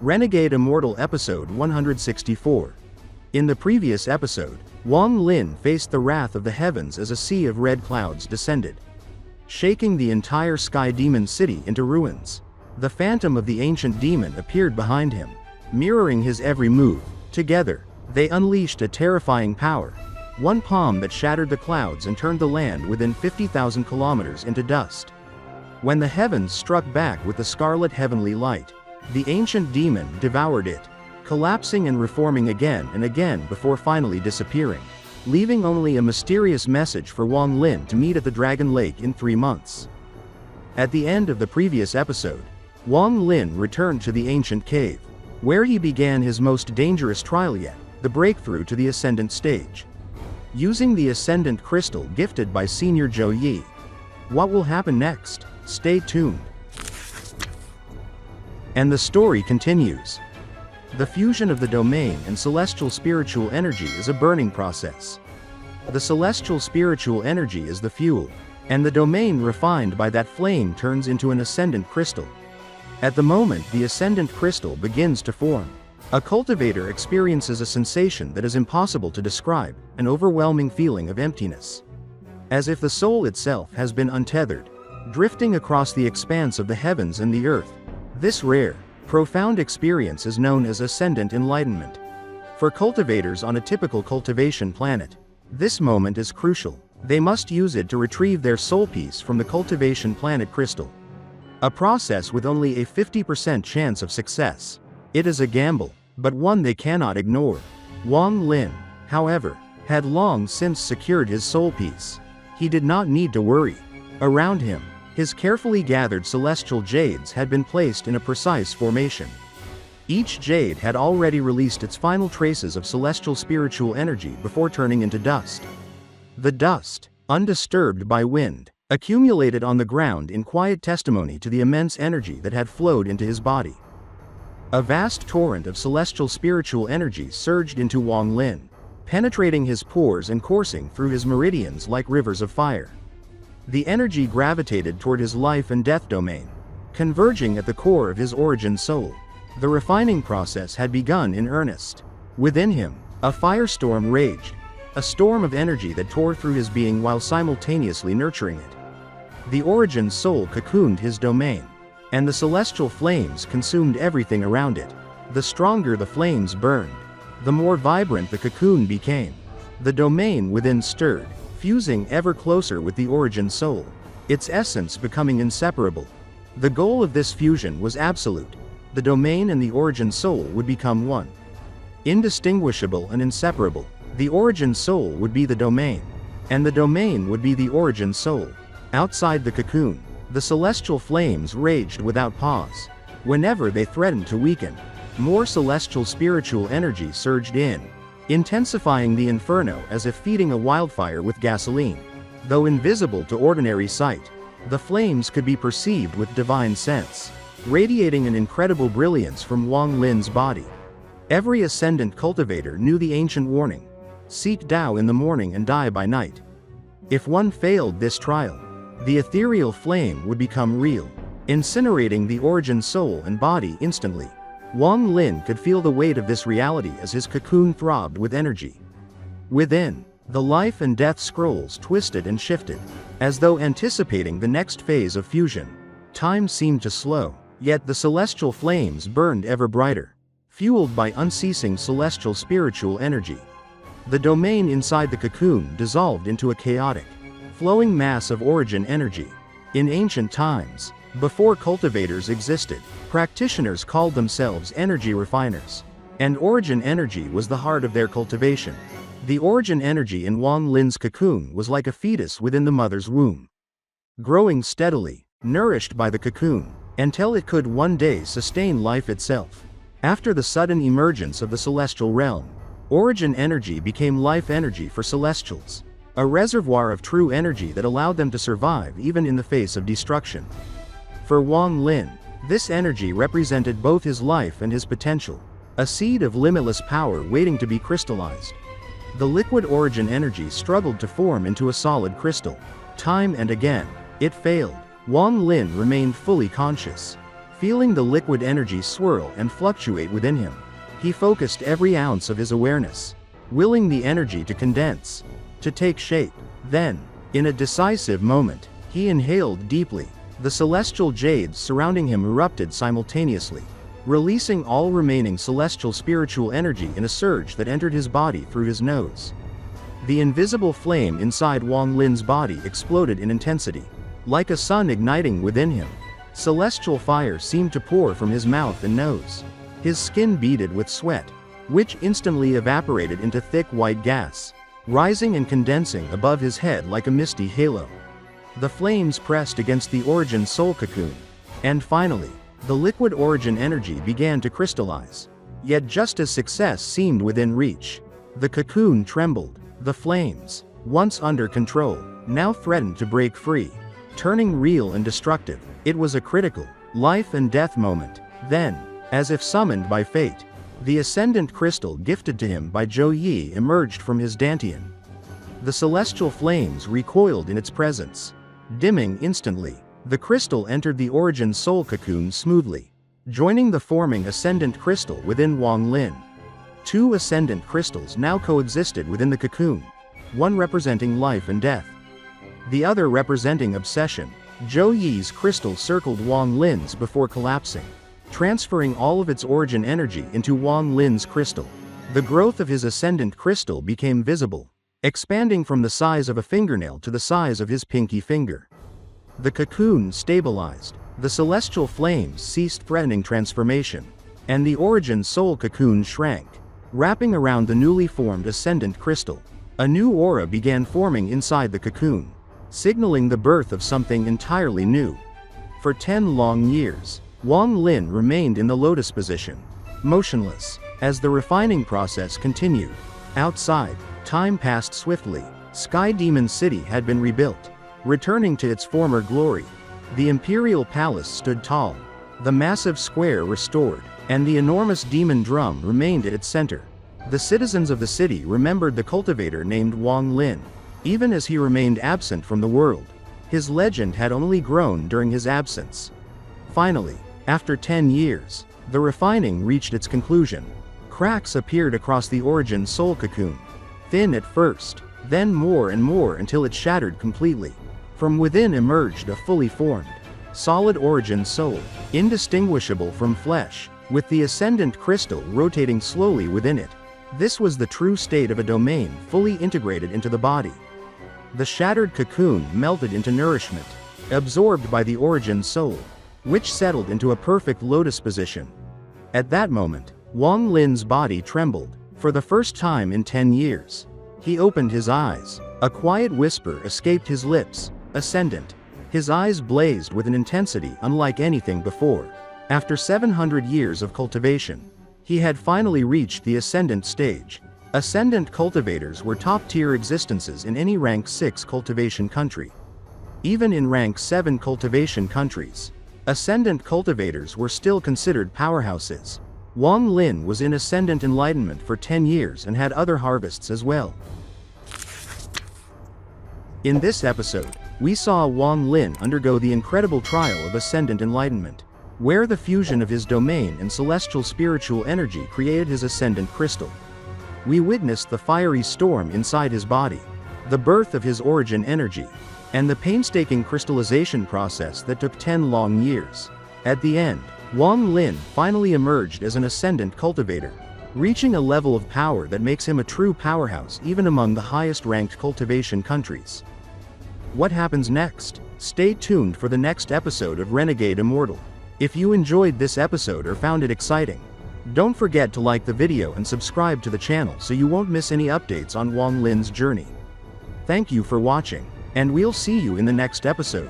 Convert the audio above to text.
Renegade Immortal Episode 164. In the previous episode, Wang Lin faced the wrath of the heavens as a sea of red clouds descended, shaking the entire Sky Demon City into ruins. The phantom of the ancient demon appeared behind him, mirroring his every move. Together, they unleashed a terrifying power, one palm that shattered the clouds and turned the land within 50,000 kilometers into dust. When the heavens struck back with the Scarlet Heavenly Light, the ancient demon devoured it, collapsing and reforming again and again before finally disappearing, leaving only a mysterious message for Wang Lin to meet at the Dragon Lake in 3 months. At the end of the previous episode, Wang Lin returned to the ancient cave, where he began his most dangerous trial yet, the breakthrough to the Ascendant stage. Using the Ascendant Crystal gifted by Senior Zhou Yi. What will happen next? Stay tuned. And the story continues. The fusion of the domain and celestial spiritual energy is a burning process. The celestial spiritual energy is the fuel, and the domain refined by that flame turns into an Ascendant Crystal. At the moment the Ascendant Crystal begins to form, a cultivator experiences a sensation that is impossible to describe, an overwhelming feeling of emptiness. As if the soul itself has been untethered, drifting across the expanse of the heavens and the earth. This rare, profound experience is known as Ascendant Enlightenment. For cultivators on a typical cultivation planet, this moment is crucial. They must use it to retrieve their soul piece from the cultivation planet crystal. A process with only a 50% chance of success. It is a gamble, but one they cannot ignore. Wang Lin, however, had long since secured his soul piece. He did not need to worry. Around him, his carefully gathered celestial jades had been placed in a precise formation. Each jade had already released its final traces of celestial spiritual energy before turning into dust. The dust, undisturbed by wind, accumulated on the ground in quiet testimony to the immense energy that had flowed into his body. A vast torrent of celestial spiritual energy surged into Wang Lin, penetrating his pores and coursing through his meridians like rivers of fire. The energy gravitated toward his life and death domain, converging at the core of his origin soul. The refining process had begun in earnest. Within him, a firestorm raged, a storm of energy that tore through his being while simultaneously nurturing it. The origin soul cocooned his domain, and the celestial flames consumed everything around it. The stronger the flames burned, the more vibrant the cocoon became. The domain within stirred, fusing ever closer with the origin soul, its essence becoming inseparable. The goal of this fusion was absolute. The domain and the origin soul would become one. Indistinguishable and inseparable. The origin soul would be the domain, and the domain would be the origin soul. Outside the cocoon, the celestial flames raged without pause. Whenever they threatened to weaken, more celestial spiritual energy surged in, intensifying the inferno as if feeding a wildfire with gasoline. Though invisible to ordinary sight, the flames could be perceived with divine sense, radiating an incredible brilliance from Wang Lin's body. Every ascendant cultivator knew the ancient warning: seek Tao in the morning and die by night. If one failed this trial, the ethereal flame would become real, incinerating the origin soul and body instantly. Wang Lin could feel the weight of this reality as his cocoon throbbed with energy. Within, the life and death scrolls twisted and shifted, as though anticipating the next phase of fusion. Time seemed to slow, yet the celestial flames burned ever brighter, fueled by unceasing celestial spiritual energy. The domain inside the cocoon dissolved into a chaotic, flowing mass of origin energy. In ancient times, before cultivators existed, practitioners called themselves energy refiners, and origin energy was the heart of their cultivation. The origin energy in Wang Lin's cocoon was like a fetus within the mother's womb, growing steadily, nourished by the cocoon, until it could one day sustain life itself. After the sudden emergence of the celestial realm, origin energy became life energy for celestials, a reservoir of true energy that allowed them to survive even in the face of destruction. For Wang Lin, this energy represented both his life and his potential, a seed of limitless power waiting to be crystallized. The liquid origin energy struggled to form into a solid crystal. Time and again, it failed. Wang Lin remained fully conscious, Feeling the liquid energy swirl and fluctuate within him, he focused every ounce of his awareness, willing the energy to condense, to take shape. Then, in a decisive moment, he inhaled deeply. The celestial jades surrounding him erupted simultaneously, releasing all remaining celestial spiritual energy in a surge that entered his body through his nose. The invisible flame inside Wang Lin's body exploded in intensity. Like a sun igniting within him, celestial fire seemed to pour from his mouth and nose. His skin beaded with sweat, which instantly evaporated into thick white gas, rising and condensing above his head like a misty halo. The flames pressed against the origin soul cocoon, and finally, the liquid origin energy began to crystallize. Yet just as success seemed within reach, the cocoon trembled. The flames, once under control, now threatened to break free, turning real and destructive. It was a critical, life and death moment. Then, as if summoned by fate, the Ascendant Crystal gifted to him by Zhou Yi emerged from his dantian. The celestial flames recoiled in its presence. Dimming instantly, the crystal entered the origin soul cocoon smoothly, joining the forming Ascendant Crystal within Wang Lin. Two Ascendant Crystals now coexisted within the cocoon, one representing life and death, the other representing obsession. Zhou Yi's crystal circled Wang Lin's before collapsing, transferring all of its origin energy into Wang Lin's crystal. The growth of his Ascendant Crystal became visible, expanding from the size of a fingernail to the size of his pinky finger. The cocoon stabilized, the celestial flames ceased threatening transformation, and the origin soul cocoon shrank, wrapping around the newly formed Ascendant Crystal. A new aura began forming inside the cocoon, signaling the birth of something entirely new. For 10 long years, Wang Lin remained in the lotus position, motionless, as the refining process continued. Outside, time passed swiftly. Sky Demon City had been rebuilt, returning to its former glory. The Imperial Palace stood tall, the massive square restored, and the enormous demon drum remained at its center. The citizens of the city remembered the cultivator named Wang Lin, even as he remained absent from the world. His legend had only grown during his absence. Finally, after 10 years, the refining reached its conclusion. Cracks appeared across the origin soul cocoon, thin at first, then more and more until it shattered completely. From within emerged a fully formed, solid origin soul, indistinguishable from flesh, with the Ascendant Crystal rotating slowly within it. This was the true state of a domain fully integrated into the body. The shattered cocoon melted into nourishment, absorbed by the origin soul, which settled into a perfect lotus position. At that moment, Wang Lin's body trembled. For the first time in 10 years, he opened his eyes. A quiet whisper escaped his lips. Ascendant. His eyes blazed with an intensity unlike anything before. After 700 years of cultivation, he had finally reached the Ascendant stage. Ascendant cultivators were top-tier existences in any rank 6 cultivation country. Even in rank 7 cultivation countries, Ascendant cultivators were still considered powerhouses. Wang Lin was in Ascendant Enlightenment for 10 years and had other harvests as well. In this episode, we saw Wang Lin undergo the incredible trial of Ascendant Enlightenment, where the fusion of his domain and celestial spiritual energy created his Ascendant Crystal. We witnessed the fiery storm inside his body, the birth of his origin energy, and the painstaking crystallization process that took 10 long years. At the end, Wang Lin finally emerged as an Ascendant cultivator, reaching a level of power that makes him a true powerhouse even among the highest-ranked cultivation countries. What happens next? Stay tuned for the next episode of Renegade Immortal. If you enjoyed this episode or found it exciting, don't forget to like the video and subscribe to the channel so you won't miss any updates on Wang Lin's journey. Thank you for watching, and we'll see you in the next episode.